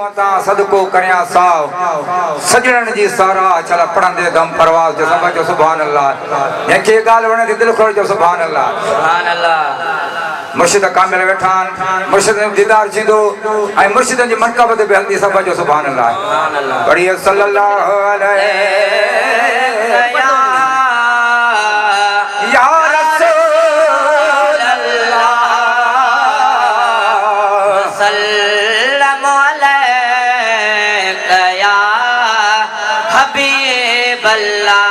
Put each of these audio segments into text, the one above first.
सदको करया साव सजणन जी सारा चला पढ़ंदे दम परवास जो सब जो सुभान अल्लाह जंहिंखे ॻाल्हि वणे थी दिलि खोल जो सुभान अल्लाह मुर्शिद कामिल वेठान मुर्शिद जो दीदार थींदो ऐं मुर्शिदनि जी मनक़ब ते बि हलंदी सब जो सुभान अल्लाह पढ़िए सल्लल्लाहु अलैहि या रसूल अल्लाह सल्लम अलैका या हबीब अल्लाह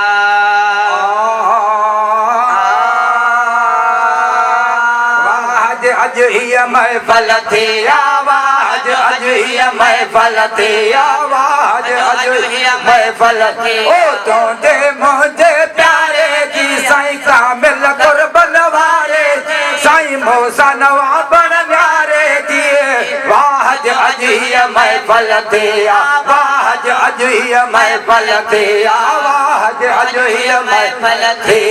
अज ही महफल थी आवाज अज ही महफल थी आवाज अज ही महफल थी ओ तुझे मुझे प्यारे जी साईं कामिल कुर्बन वारे साईं मूसा नवाबन न्यारे जी वाज अज ही महफल थी आवाज अज ही महफल थी आवाज अज ही महफल थी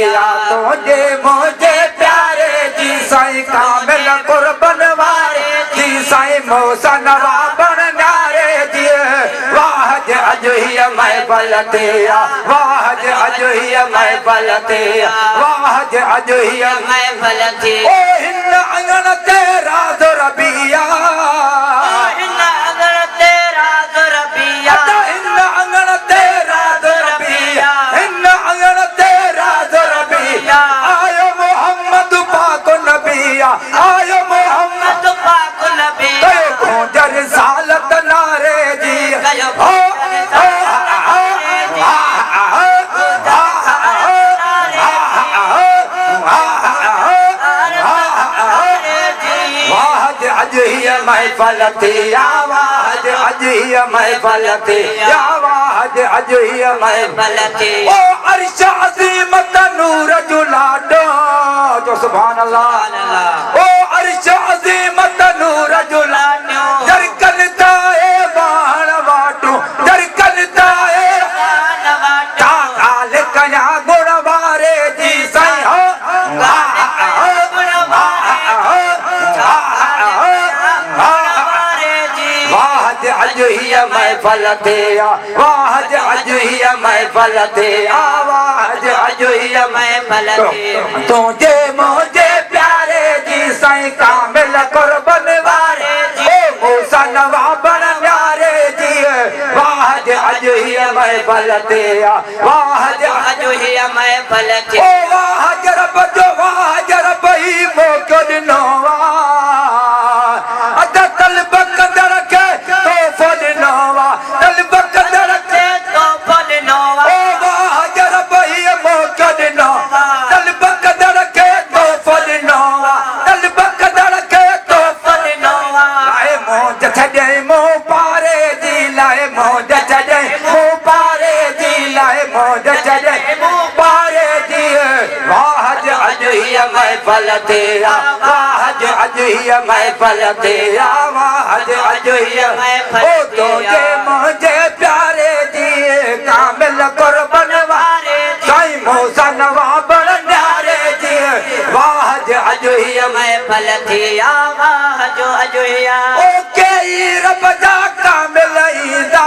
तुझे मुझे प्यारे जी साईं कामिल कुर्बन वारे जी साईं मूसा नवाबन न्यारे जी वाज अज ही महफल थी वाज अज ही महफल थी वाज अज ही महफल थी ओ हिन अंगण तेरा रबिया हिन अंगण तेरा रबिया हिन अंगण तेरा रबिया हिन अंगण तेरा रबिया आयो मोहम्मद पाक नबिया आयो मोहम्मद पाक नबी कयो गोजर सालत नारे जी हो अज ही महफल थी आवाज अज ही महफल थी आवाज अज ही महफल थी ओ अर्श अज़ीम तनूर जो लाडो जो सुभान अल्लाह ओ अर्श अज़ीम तनूर जो लाडो जरकन ताए बाण वाटो जरकन ताए बाण वाटो काल कया गुण वारे जी साईं हो अज ही महफल थी वाज अज ही महफल थी आवाज अज ही महफल थी तुझे मुझे प्यारे जी साईं कामिल कुर्बन वारे जी मूसा नवाबन न्यारे जी वाज अज ही महफल थी वाज अज ही महफल थी ओ वाज रब जो वाज रब ही मोको ॾिनो अद तलब कंदड़ खे तोहफ़ो ॾिनो तलब कंदड़ खे तोहफ़ो ॾिनो ओ वाज रब ही मोको ॾिनो तलब कंदड़ खे तोहफ़ो ॾिनो तलब कंदड़ खे तोहफ़ो ॾिनो लाए मौज छॾे मूं पारे जी लाए मौज छॾे मूं पारे जी लाए मौज छॾे मूं पारे जी वाज अज ही महफल थी वाज अज ही महफल थी वाज अज ही महफल ओ तुझे मुझे प्यारे जी कामिल कुर्बन वारे साईं मूसा नवाबन न्यारे जी वाज अज ही महफल थी आवाज अज ही ओ कई रब जा कामिल ईंदा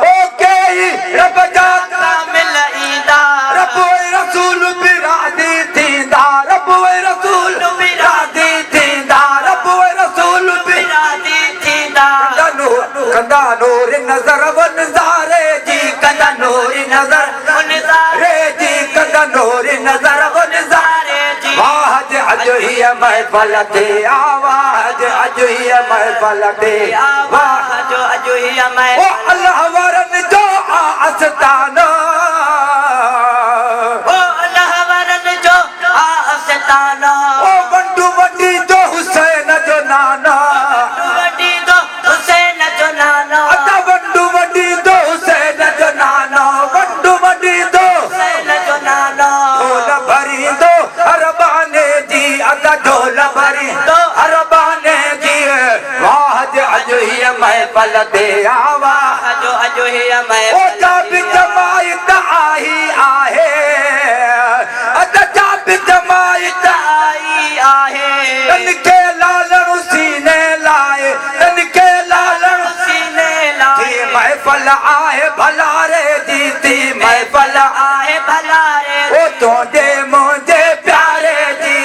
ओ कई रब जा कामिल ईंदा रब रसूल बिरादी थींदा रब रसूल बिरादी थींदा रब रसूल बिरादी थींदा कंदा नूर नज़र व नज़ारे जी कंदा नूर नज़र नज़ारे जी कंदा नूर नज़र व नज़ारे जी वाज अज ही महफल थी आवाज अज ही महफल थी आवाज अज ही ओ महफल अल्लाह वरन जो आस्ताना ओ अल्लाह वरन जो आस्ताना ओ वंडू वंडी जो हुसैन जो नाना वडी दो हुसैन जो नाना अदा वंडू वंडी जो हुसैन जो नाना वंडू वंडी जो हुसैन जो नाना ढोल भरी दो अरबाने जी अदा ढोल भरी दो अरबाने जी वाज अज ही महफल थी आवाज अज ही ओ महफल जाबि जमायत आही आहे अदा जाबि जमायत आई आहे तन के लालण सीने लाए तन जिन के लालण सीने थी लाए महफल आए भला रे जी थी महफल आए भला रे ओ तोड़े मुझे प्यारे जी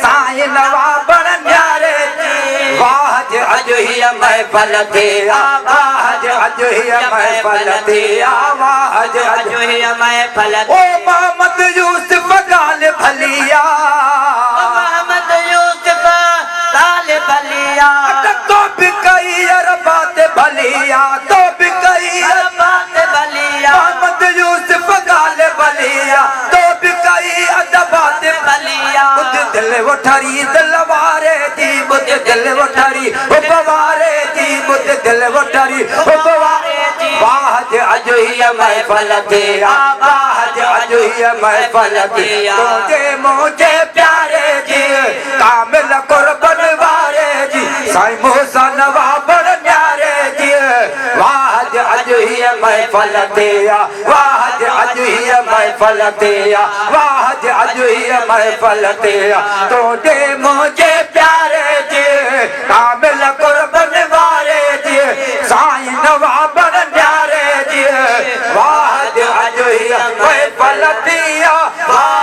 साईं नवाबण न्यारे जी वाह अज ही महफल थे आवाज अज ही महफल थे आवाज अज जो है मैं फल ओ मोहम्मद यूसुफ गाल भलिया मोहम्मद यूसुफ लाल बलिया तो भी कई अरबात भलिया तो भी कई बात बलिया मोहम्मद यूसुफ गाल भलिया तो भी कई अदबात बलिया बुद्ध दिल वठारी दिलवारे जी बुद्ध दिल वठारी उपवारे जी बुद्ध दिल वठारी उपवारे जी वाह अज ही महफल थे आवाज अज ही महफल थे तुझे मुझे प्यारे जी कामिल कुर्बन वारे जी साईं मूसा नवाबण न्यारे जी वाह अज ही महफल थे वाह अज ही महफल थे वाह अज ही महफल थे तुझे मुझे प्यारे जी कामिल कुर्बन वारे जी साईं नवाबण न्यारे जी वाह अज ही महफल थी वाह